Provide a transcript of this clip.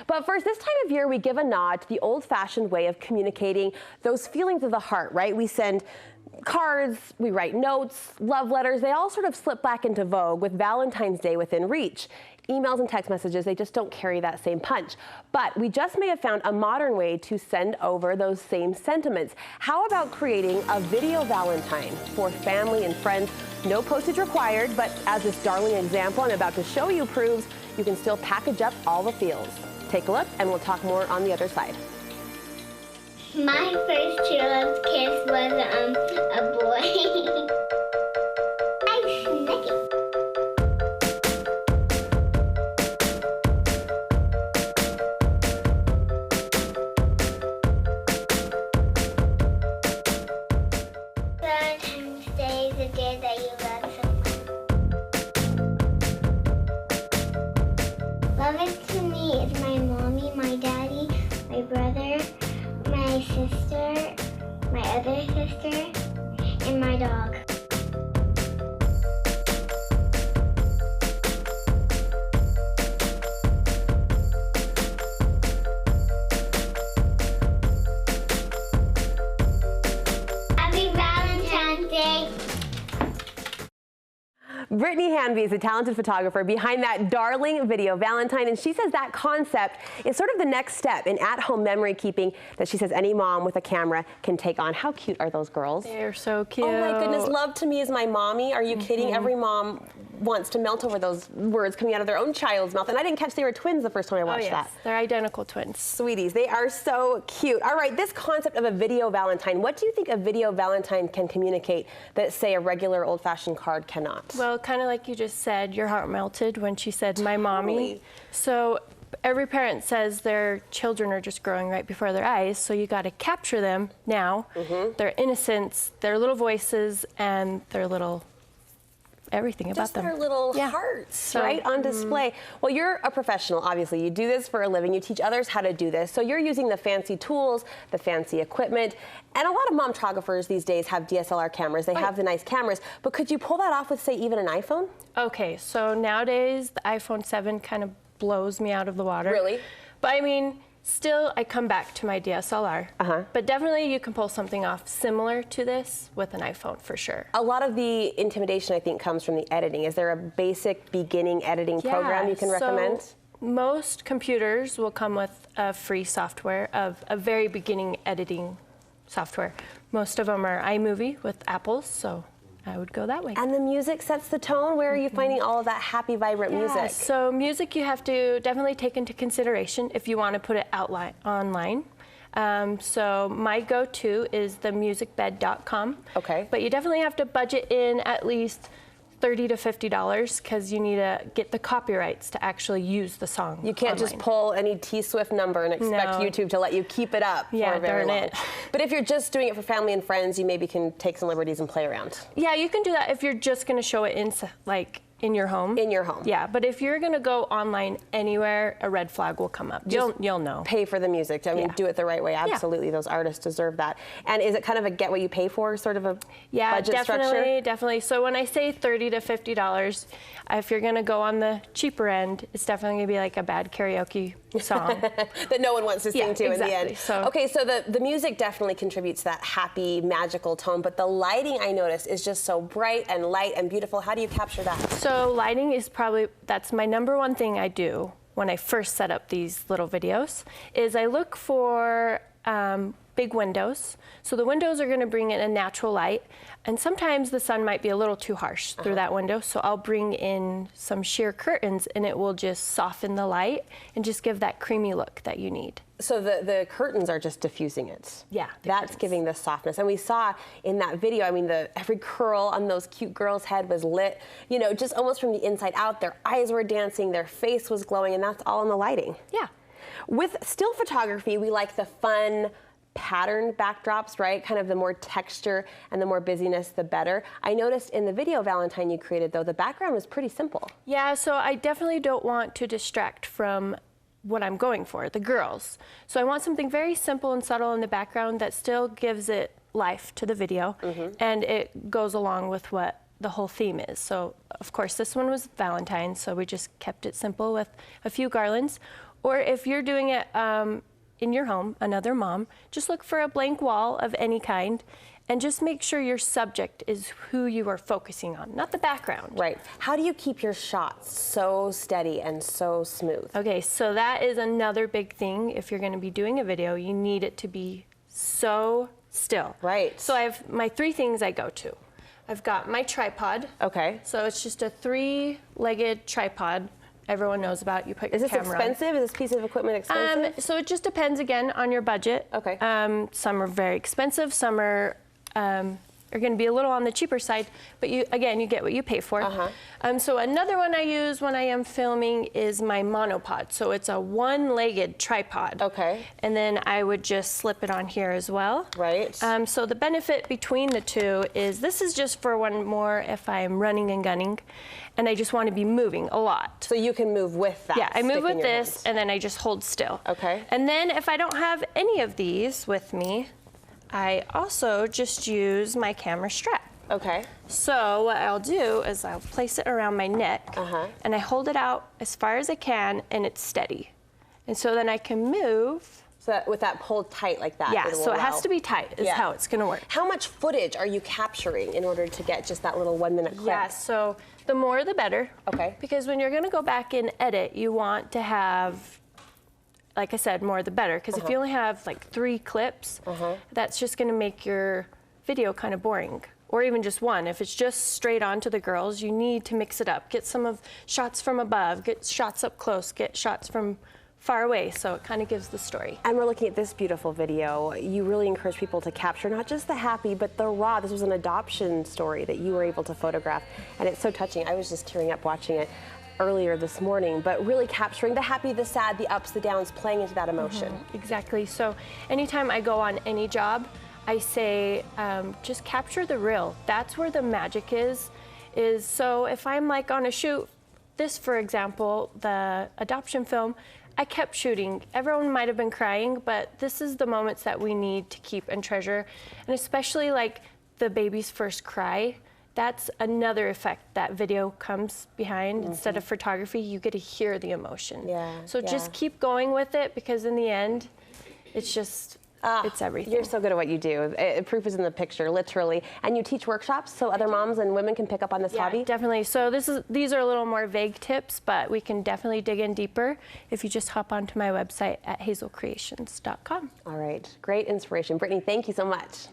But first, this time of year, we give a nod to the old-fashioned way of communicating those feelings of the heart, right? We send cards, we write notes, love letters. They all sort of slip back into vogue with Valentine's Day within reach. Emails and text messages, they just don't carry that same punch. But we just may have found a modern way to send over those same sentiments. How about creating a video Valentine for family and friends? No postage required, but as this darling example I'm about to show you proves, you can still package up all the feels. Take a look, and we'll talk more on the other side. My first true love kiss was a boy. I'm snuggy. Valentine's Day is the day that you love someone. Love it to me is my mommy, my daddy, my brother, my sister, my other sister, and my dog. Happy Valentine's Day! Brittney Hanvey is a talented photographer behind that darling video Valentine, and she says that concept is sort of the next step in at-home memory keeping that she says any mom with a camera can take on. How cute are those girls? They're so cute. Oh my goodness, love to me is my mommy. Are you kidding? Every mom wants to melt over those words coming out of their own child's mouth, and I didn't catch they were twins the first time I watched that. They're identical twins. Sweeties, they are so cute. All right, this concept of a video Valentine, what do you think a video Valentine can communicate that, say, a regular old-fashioned card cannot? Well, kind of like you just said, your heart melted when she said, my mommy. So every parent says their children are just growing right before their eyes, so you got to capture them now, their innocence, their little voices, and their little everything about just them. Their little hearts, right, on display. Well, you're a professional, obviously. You do this for a living. You teach others how to do this. So you're using the fancy tools, the fancy equipment, and a lot of momtographers these days have DSLR cameras. They have the nice cameras, but could you pull that off with, say, even an iPhone? Okay, so nowadays the iPhone 7 kind of blows me out of the water. Really? But I mean, still, I come back to my DSLR. But definitely you can pull something off similar to this with an iPhone for sure. A lot of the intimidation, I think, comes from the editing. Is there a basic beginning editing program you can recommend? Most computers will come with a free software of a very beginning editing software. Most of them are iMovie with Apple's, so I would go that way. And the music sets the tone. Where are you finding all of that happy, vibrant music? So music you have to definitely take into consideration if you want to put it online. So my go-to is themusicbed.com. Okay. But you definitely have to budget in at least $30 to $50 because you need to get the copyrights to actually use the song. You can't just pull any T-Swift number and expect YouTube to let you keep it up for very long. But if you're just doing it for family and friends, you maybe can take some liberties and play around. Yeah, you can do that if you're just going to show it in your home. In your home. Yeah, but if you're going to go online anywhere, a red flag will come up. You'll know. Pay for the music. I mean, do it the right way. Absolutely, those artists deserve that. And is it kind of a get what you pay for sort of a budget structure? Definitely. So when I say $30 to $50, if you're going to go on the cheaper end, it's definitely going to be like a bad karaoke song that no one wants to sing to in the end. Okay, so the music definitely contributes to that happy, magical tone, but the lighting, I noticed, is just so bright and light and beautiful. How do you capture that? So lighting is that's my #1 thing I do when I first set up these little videos, is I look for big windows. So the windows are going to bring in a natural light, and sometimes the sun might be a little too harsh through that window, so I'll bring in some sheer curtains and it will just soften the light and just give that creamy look that you need. So the curtains are just diffusing it. Yeah. That's giving the softness. And we saw in that video, I mean, every curl on those cute girls' head was lit, you know, just almost from the inside out. Their eyes were dancing, their face was glowing, and that's all in the lighting. Yeah. With still photography, we like the fun, patterned backdrops, right? Kind of the more texture and the more busyness, the better. I noticed in the video Valentine you created, though, the background was pretty simple. Yeah, so I definitely don't want to distract from what I'm going for, the girls. So I want something very simple and subtle in the background that still gives it life to the video, and it goes along with what the whole theme is. So, of course, this one was Valentine, so we just kept it simple with a few garlands. Or if you're doing it in your home, another mom, just look for a blank wall of any kind and just make sure your subject is who you are focusing on, not the background. Right. How do you keep your shots so steady and so smooth? Okay, so that is another big thing. If you're going to be doing a video, you need it to be so still. Right. So I have my 3 things I go to. I've got my tripod. Okay. So it's just a 3-legged tripod. Everyone knows about. You put your Is this camera expensive? on. Is this piece of equipment expensive? So it just depends again on your budget. Okay. Some are very expensive. Some are going to be a little on the cheaper side, but you get what you pay for. So another one I use when I am filming is my monopod. So it's a 1-legged tripod. Okay. And then I would just slip it on here as well. Right. So the benefit between the two is this is just for one more if I'm running and gunning, and I just want to be moving a lot. So you can move with that. Yeah, I move stick in with your this, hand. and then I just hold still. Okay. And then if I don't have any of these with me, I also just use my camera strap. Okay. So what I'll do is I'll place it around my neck, and I hold it out as far as I can, and it's steady. And so then I can move. So that, with that pulled tight like that. Yeah, so it has to be tight is how it's gonna work. How much footage are you capturing in order to get just that little 1-minute clip? Yeah, so the more the better. Okay. Because when you're gonna go back and edit, you want to have, like I said, more the better. Because if you only have like 3 clips, that's just gonna make your video kind of boring. Or even just one. If it's just straight on to the girls, you need to mix it up. Get some of shots from above, get shots up close, get shots from far away, so it kind of gives the story. And we're looking at this beautiful video. You really encourage people to capture not just the happy, but the raw. This was an adoption story that you were able to photograph, and it's so touching. I was just tearing up watching it earlier this morning, but really capturing the happy, the sad, the ups, the downs, playing into that emotion. Exactly. So anytime I go on any job, I say just capture the real. That's where the magic is so if I'm like on a shoot, this for example, the adoption film, I kept shooting. Everyone might have been crying, but this is the moments that we need to keep and treasure. And especially like the baby's first cry, that's another effect that video comes behind. Instead of photography, you get to hear the emotion. So just keep going with it, because in the end, it's just, it's everything. You're so good at what you do. Proof is in the picture, literally. And you teach workshops so other moms and women can pick up on this hobby? Definitely. So these are a little more vague tips, but we can definitely dig in deeper if you just hop onto my website at hazelcreations.com. All right. Great inspiration. Brittney, thank you so much.